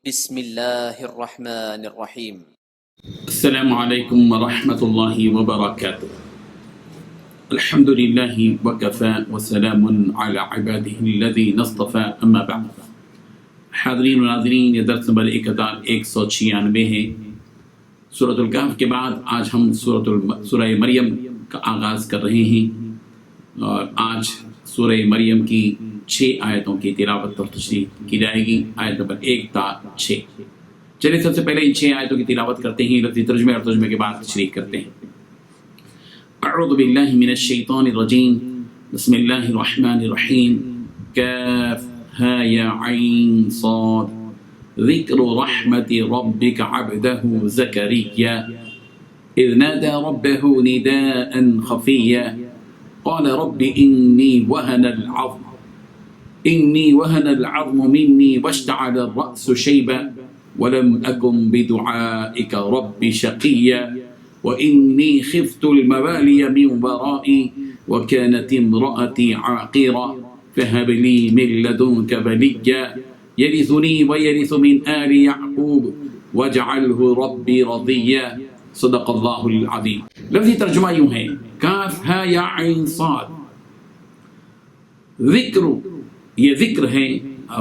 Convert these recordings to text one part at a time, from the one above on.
بسم اللہ الرحمن الرحیم۔ السلام علیکم ورحمۃ اللہ وبرکاتہ۔ الحمد للہ وکفی وسلام علی عبادہ الذین اصطفی، اما بعد۔ حاضرین و ناظرین، یہ درس نمبر 196 ہے سورۃ الکہف کے بعد آج ہم سورہ مریم کا آغاز کر رہے ہیں، اور آج سورہ مریم کی 6 آیتوں کی تلاوت اور تشریح کی جائے گی، آیت نمبر 1 تا 6۔ چلیے سب سے پہلے ان 6 آیتوں کی تلاوت کرتے ہیں، لفظی ترجمے اور ترجمے کے بعد تشریح کرتے ہیں۔ اعوذ باللہ من الشیطان الرجیم، بسم اللہ الرحمن الرحیم۔ کاف ہا یا عین صاد، ذکر رحمت ربک عبدہ زکریا اذ نادى ربه نداء خفيا قال رب إني وهن العظم مني واشتعل الرأس شيبا ولم أكن بدعائك رب شقيا وإني خفت الموالي من ورائي وكانت امرأتي عاقرا فهب لي من لدنك وليا يرثني ويرث من آل يعقوب واجعله ربي رضيا۔ صدق اللہ العظیم۔ لفظی ترجمہ یوں ہے، کاف ہا یا عین صاد، ذکر، یہ ذکر ہے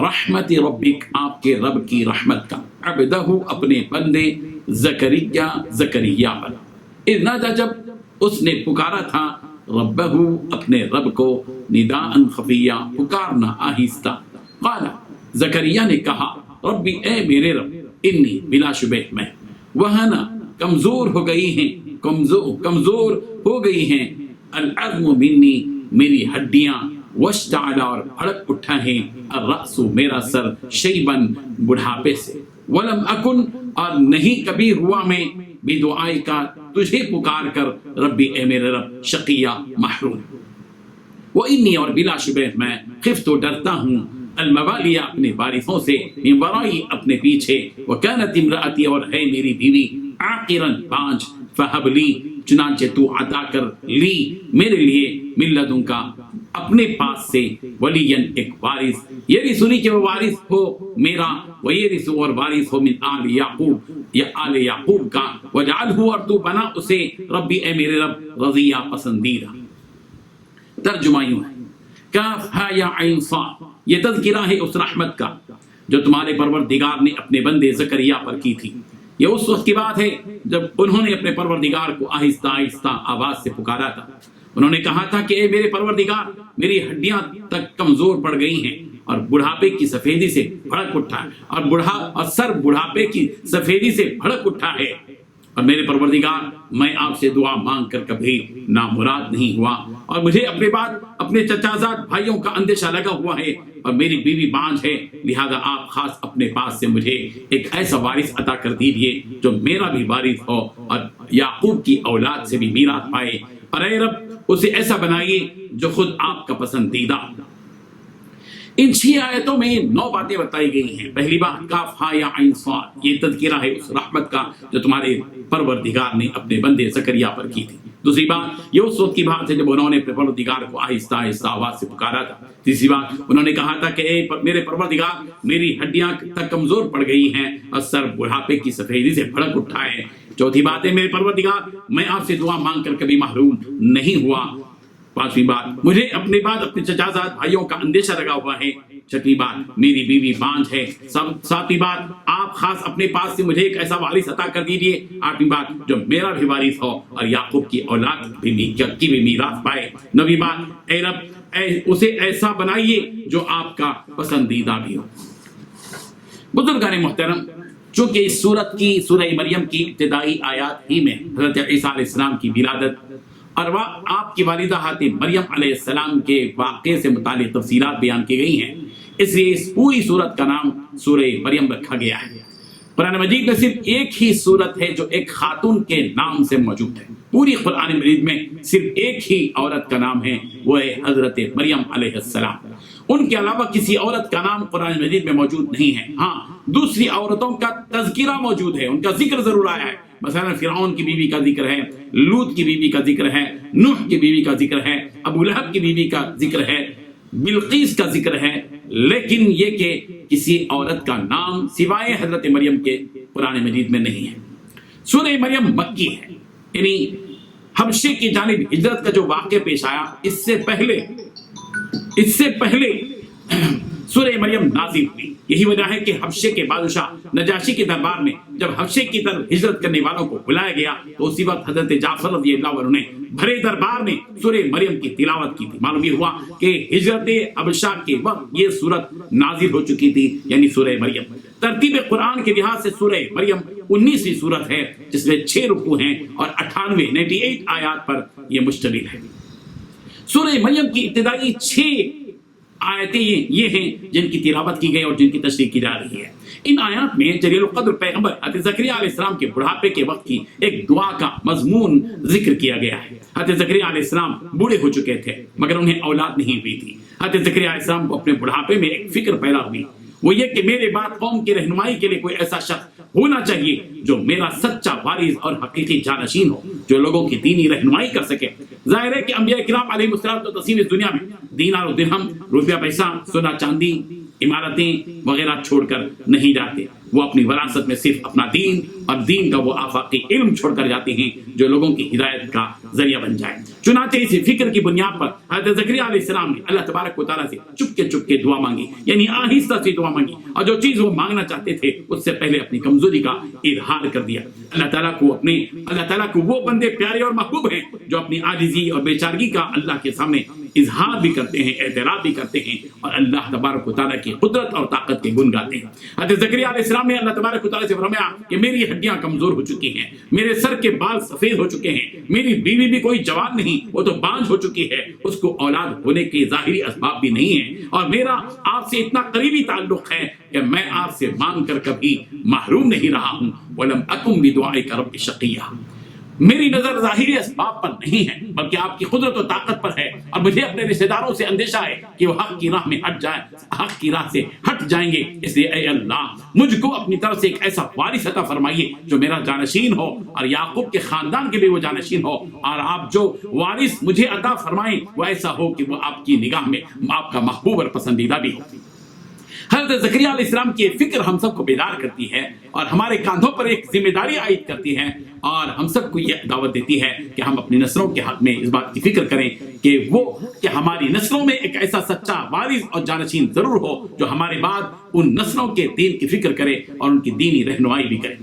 رحمت ربک، آپ کے رب کی رحمت کا، عبدہ، اپنے بندے، زکریا پر، اذ نادى، جب اس نے پکارا تھا، ربہ، اپنے رب کو، نداء خفیہ، پکارنا آہستہ، قال، زکریا نے کہا، ربی، اے میرے رب، انی، بلا شبہ میں، وہنا، کمزور ہو گئی ہیں، کمزور ہو گئی ہیں، العظم منی، میری ہڈیاں، واشتعل، اور بھڑک اٹھا ہے، الرأس، میرا سر، شیبن، بڑھاپے سے، ولم اکن، اور نہیں کبھی ہوا میں، بدعائی کا، تجھے پکار کر، ربی، اے میرے رب، شقیہ، محروم، وانی، اور بلا شبہ میں، خفت، ڈرتا ہوں، الموالی، اپنے وارثوں سے، من ورائی، اپنے پیچھے، وکانت امرأتی، اور ہے میری بیوی، عاقراً، بانجھ، فہب لی، چنانچہ تو عطا کر، لی، میرے لیے، من لدنکا، اپنے پاس سے، ولین، ایک وارث، یرثنی، کہ وہ وارث ہو میرا، ویرث، اور وارث ہو، من آل یعقوب، یا آل یعقوب کا، وجعلہ، اور تو بنا اسے، ربی، اے میرے رب، رضیہ، پسندیدہ۔ ترجمہ یوں ہے، کاف ہا یا عین صاد، یہ تذکرہ ہے اس رحمت کا جو تمہارے پروردگار نے اپنے بندے زکریا پر کی تھی۔ یہ اس وقت کی بات ہے جب انہوں نے اپنے پروردگار کو آہستہ آہستہ آواز سے پکارا تھا۔ انہوں نے کہا تھا کہ اے میرے پروردگار، میری ہڈیاں تک کمزور پڑ گئی ہیں، اور بڑھاپے کی سفیدی سے بھڑک اٹھا ہے، اور سر بڑھاپے کی سفیدی سے بھڑک اٹھا ہے، اور میرے پروردگار، میں آپ سے دعا مانگ کر کبھی نامراد نہیں ہوا، اور مجھے اپنے بعد اپنے چچا زاد بھائیوں کا اندیشہ لگا ہوا ہے، اور میری بیوی بانجھ ہے، لہذا آپ خاص اپنے پاس سے مجھے ایک ایسا وارث عطا کر دیجیے جو میرا بھی وارث ہو، اور یعقوب کی اولاد سے بھی میراث پائے، اور اے رب، اسے ایسا بنائیے جو خود آپ کا پسندیدہ۔ ان 6 آیتوں میں 9 باتیں بتائی گئی ہیں۔ پہلی بات، کاف ہا یا عین صاد، یہ تذکرہ ہے اس رحمت کا جو تمہارے پروردگار نے اپنے بندے زکریا پر کی تھی۔ دوسری بات، یہ اس وقت کی بات ہے جب انہوں نے اپنے پروردگار کو آہستہ آہستہ آواز سے پکارا تھا۔ تیسری بات، انہوں نے کہا تھا کہ اے میرے پروردگار، میری ہڈیاں تک کمزور پڑ گئی ہیں، اور سر بڑھاپے کی سفیدی سے بھڑک اٹھا ہے۔ چوتھی بات ہے، میرے پروردگار، میں آپ سے دعا مانگ کر کبھی محروم نہیں ہوا۔ پانچویں بات، مجھے اپنے بعد اپنے چچا زاد بھائیوں کا اندیشہ لگا ہوا ہے۔ چھٹی بات، میری بیوی بانجھ ہے۔ ساتویں بات، آپ خاص اپنے پاس سے مجھے ایک ایسا وارث عطا کر دیجیے۔ آٹھویں بات، جو میرا بھی وارث ہو اور یعقوب کی اولاد کی بھی میراث پائے۔ نویں بات، اے رب، اسے ایسا بنائیے جو آپ کا پسندیدہ بھی ہو۔ بزرگان محترم، چونکہ اس سورہ مریم کی ابتدائی آیات ہی میں حضرت عیسیٰ علیہ السلام کی ولادت اور آپ کی والدہ مریم علیہ السلام کے واقعے سے متعلق تفصیلات بیان کی گئی ہیں، اس لیے اس پوری سورت کا نام سورہ مریم رکھا گیا ہے۔ قرآن مجید میں صرف ایک ہی سورت ہے جو ایک خاتون کے نام سے موجود ہے۔ پوری قرآن مجید میں صرف ایک ہی عورت کا نام ہے، وہ ہے حضرت مریم علیہ السلام۔ ان کے علاوہ کسی عورت کا نام قرآن مجید میں موجود نہیں ہے۔ ہاں، دوسری عورتوں کا تذکرہ موجود ہے، ان کا ذکر ضرور آیا ہے۔ مثلا فرعون کی بیوی کا ذکر ہے، لوط کی بیوی کا ذکر ہے، نوح کی بیوی کا ذکر ہے، ابو لہب کی بیوی کا ذکر ہے، بلقیس کا ذکر ہے، لیکن یہ کہ کسی عورت کا نام سوائے حضرت مریم کے قرآن مجید میں نہیں ہے۔ سورہ مریم مکی ہے، یعنی حبشے کی جانب ہجرت کا جو واقعہ پیش آیا اس سے پہلے سورہ مریم نازل ہوئی۔ یہی وجہ ہے کہ حبشے کے بادشاہ نجاشی کے دربار میں جب حبشے کی طرف ہجرت کرنے والوں کو بلایا گیا تو اسی وقت حضرت جعفر رضی اللہ عنہ نے بھرے دربار میں سورہ مریم کی تلاوت کی تھی۔ معلوم یہ ہوا کہ ہجرت حبشہ کے وقت یہ سورت نازل ہو چکی تھی، یعنی سورہ مریم۔ ترتیب قرآن کے لحاظ سے سورہ مریم 19ویں سورت ہے جس میں 6 رکوع ہیں اور 98 آیات پر یہ مشتمل ہے۔ سورہ مریم کی ابتدائی 6 آیتیں یہ ہیں جن کی تلاوت کی گئی اور جن کی تشریح کی جا رہی ہے۔ ان آیات میں جلیل القدر پیغمبر حضرت زکریا علیہ السلام کے بڑھاپے کے وقت کی ایک دعا کا مضمون ذکر کیا گیا ہے۔ حضرت زکریا علیہ السلام بوڑھے ہو چکے تھے مگر انہیں اولاد نہیں ہوئی تھی۔ حضرت زکریا علیہ السلام کو اپنے بڑھاپے میں ایک فکر پیدا ہوئی، وہ یہ کہ میرے بعد قوم کی رہنمائی کے لیے کوئی ایسا شخص ہونا چاہیے جو میرا سچا وارث اور حقیقی جانشین ہو، جو لوگوں کی دینی رہنمائی کر سکے۔ ظاہر ہے کہ انبیاء کرام علیہ الصلوۃ والتسلیم اس دنیا میں دینار و درہم، روپیہ پیسہ، سونا چاندی، عمارتیں وغیرہ چھوڑ کر نہیں جاتے، وہ اپنی وراثت میں صرف اپنا دین اور دین کا وہ آفاقی علم چھوڑ کر جاتے ہیں جو لوگوں کی ہدایت کا ذریعہ بن جائے۔ چنانچہ اسی فکر کی بنیاد پر حضرت زکریا علیہ السلام نے اللہ تبارک و تعالیٰ سے چپ کے دعا مانگی، یعنی آہستہ سے دعا مانگی، اور جو چیز وہ مانگنا چاہتے تھے اس سے پہلے اپنی کمزوری کا اظہار کر دیا۔ اللہ تعالیٰ کو وہ بندے پیارے اور محبوب ہیں جو اپنی عاجزی اور بیچارگی کا اللہ کے سامنے اظہار بھی کرتے ہیں، اعتراف بھی کرتے ہیں اور اللہ تبارک و تعالیٰ کی قدرت اور طاقت کے گن گاتے ہیں۔ حضرت زکریا علیہ السلام نے اللہ تبارک و تعالیٰ سے فرمایا کہ میری ہڈیاں کمزور ہو چکی ہیں، میرے سر کے بال سفید ہو چکے ہیں، میری بیوی بھی کوئی جوان نہیں، وہ تو بانجھ ہو چکی ہے، اس کو اولاد ہونے کے ظاہری اسباب بھی نہیں ہیں، اور میرا آپ سے اتنا قریبی تعلق ہے کہ میں آپ سے مانگ کر کبھی محروم نہیں رہا ہوں۔ وَلَمْ أَكُنْ بِدُعَائِكَ رَبِّ شَقِيًّا۔ میری نظر ظاہری اسباب پر نہیں ہے بلکہ آپ کی قدرت و طاقت پر ہے، اور مجھے اپنے رشتہ داروں سے اندیشہ ہے کہ وہ حق کی راہ میں حق کی راہ سے ہٹ جائیں گے، اس لیے اے اللہ مجھ کو اپنی طرف سے ایک ایسا وارث عطا فرمائیے جو میرا جانشین ہو اور یعقوب کے خاندان کے بھی وہ جانشین ہو، اور آپ جو وارث مجھے عطا فرمائیں وہ ایسا ہو کہ وہ آپ کی نگاہ میں آپ کا محبوب اور پسندیدہ بھی ہو۔ حضرت زکریا علیہ السلام کی فکر ہم سب کو بیدار کرتی ہے اور ہمارے کاندھوں پر ایک ذمہ داری عائد کرتی ہے، اور ہم سب کو یہ دعوت دیتی ہے کہ ہم اپنی نسلوں کے حق میں اس بات کی فکر کریں کہ ہماری نسلوں میں ایک ایسا سچا وارث اور جانشین ضرور ہو جو ہمارے بعد ان نسلوں کے دین کی فکر کرے اور ان کی دینی رہنمائی بھی کرے۔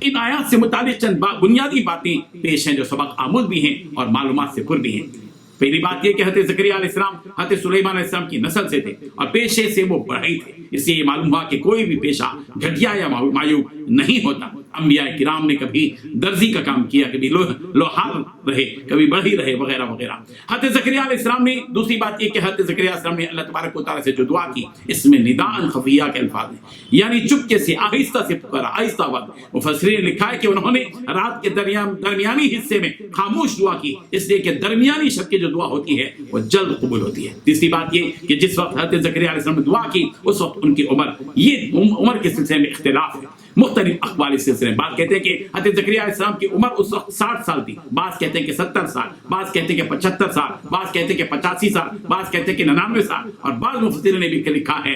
ان آیات سے متعلق چند بنیادی باتیں پیش ہیں جو سبق آموز بھی ہیں اور معلومات سے پر بھی ہیں۔ پہلی بات یہ کہ حضرت زکریا علیہ السلام حضرت سلیمان علیہ السلام کی نسل سے تھے اور پیشے سے وہ بڑھئی تھے، اس سے یہ معلوم ہوا کہ کوئی بھی پیشہ گھٹیا یا معیوب نہیں ہوتا۔ انبیاء کرام نے کبھی درزی کا کام کیا، کبھی لوہار رہے، کبھی بڑھئی رہے، وغیرہ وغیرہ۔ حضرت زکریا علیہ السلام نے دوسری بات یہ کہ حضرت زکریا علیہ السلام نے اللہ تبارک و تعالیٰ سے جو دعا کی اس میں نداء خفیہ کے الفاظ ہیں، یعنی چپکے سے آہستہ سے پکارا، آہستہ وقت۔ مفسرین نے لکھا ہے کہ انہوں نے رات کے درمیانی حصے میں خاموش دعا کی، اس لیے کہ درمیانی شب کی جو دعا ہوتی ہے وہ جلد قبول ہوتی ہے۔ تیسری بات یہ کہ جس وقت حضرت زکریا علیہ السلام نے دعا کی اس وقت ان کی عمر کے سلسلے میں اختلاف ہے، مختلف اقوال اس سلسلے میں۔ بعض کہتے ہیں کہ حضرت زکریا علیہ السلام کی عمر اس وقت 60 سال تھی، بعض کہتے ہیں کہ 70 سال، بعض کہتے ہیں کہ 75 سال، بعض کہتے ہیں کہ 85 سال، بعض کہتے ہیں کہ 99 سال، اور بعض مفسرین نے بھی لکھا ہے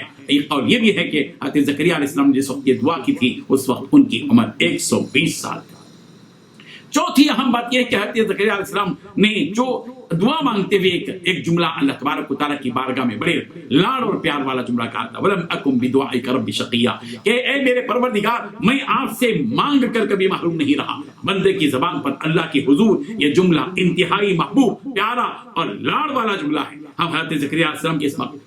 اور یہ بھی ہے کہ حضرت زکریا علیہ السلام نے جس وقت یہ دعا کی تھی اس وقت ان کی عمر 120 سال تھی۔ چوتھی اہم بات یہ ہے کہ حضرت زکریا علیہ السلام نے جو دعا مانگتے ہوئے ایک جملہ اللہ تبارک و تعالیٰ کی بارگاہ میں بڑے لاڑ اور پیار والا جملہ کہا تھا، وَلَمْ أَكُنْ بِدُعَائِكَ رَبِّ شَقِيًّا، کہ اے میرے پروردگار میں آپ سے مانگ کر کبھی محروم نہیں رہا۔ بندے کی زبان پر اللہ کی حضور یہ جملہ انتہائی محبوب، پیارا اور لاڑ والا جملہ ہے۔ ہم حضرت زکریا علیہ السلام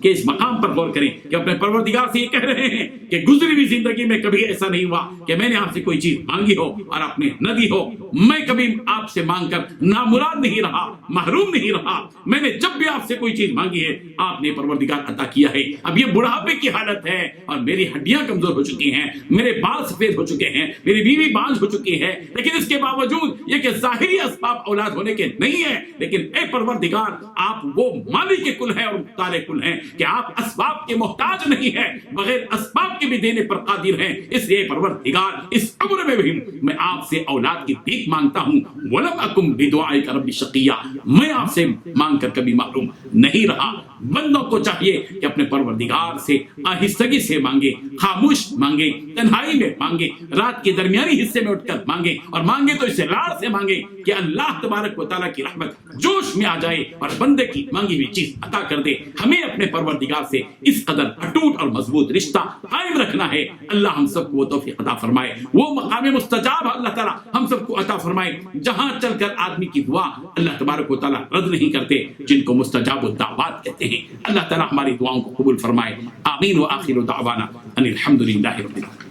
کے اس مقام پر غور کریں کہ اپنے پروردگار سے یہ کہہ رہے ہیں کہ گزری ہوئی زندگی میں کبھی ایسا نہیں ہوا کہ میں نے آپ سے کوئی چیز مانگی ہو اور آپ نے نہ دی ہو، میں کبھی آپ سے مانگ کر نامراد نہیں رہا، محروم نہیں رہا، میں نے جب بھی آپ سے کوئی چیز مانگی ہے آپ نے پروردگار عطا کیا ہے۔ اب یہ بڑھاپے کی حالت ہے اور میری ہڈیاں کمزور ہو چکی ہیں، میرے بال سفید ہو چکے ہیں، میری بیوی بانجھ ہو چکی ہے، لیکن اس کے باوجود یہ کہ ظاہری اسباب اولاد ہونے کے نہیں ہیں، لیکن اے پروردگار آپ وہ مالک کے کل ہیں اور مختار کل ہیں کہ آپ اسباب کے محتاج نہیں ہیں، بغیر اسباب کے بھی دینے پر قادر ہیں، اس لیے پروردگار اس عمر میں بھی میں آپ سے اولاد کی بھیک مانگتا ہوں۔ وَلَمْ أَكُنْ بِدُعَائِكَ رَبِّ شَقِيًّا، میں آپ سے مانگ کر کبھی محروم نہیں رہا۔ بندوں کو چاہیے کہ اپنے پروردگار سے آہستگی سے مانگے، خاموش مانگے، تنہائی میں مانگے، رات کے درمیانی حصے میں اٹھ کر مانگے، اور مانگے تو اسے لاڑ سے مانگے کہ اللہ تبارک و تعالیٰ کی رحمت جوش میں آ جائے اور بندے کی مانگی ہوئی چیز عطا کر دے۔ ہمیں اپنے پروردگار سے اس قدر اٹوٹ اور مضبوط رشتہ قائم رکھنا ہے۔ اللہ ہم سب کو وہ توفیق عطا فرمائے، وہ مقام مستجاب اللہ تعالیٰ ہم سب کو عطا فرمائے جہاں چل کر آدمی کی دعا اللہ تبارک و تعالیٰ رد نہیں کرتے، جن کو مستجاب الدعوات کہتے ہیں۔ اللہ تعالیٰ ہماری دعاؤں کو قبول فرمائے۔ آمین۔ وآخر دعوانا ان الحمد للہ رب العالمین۔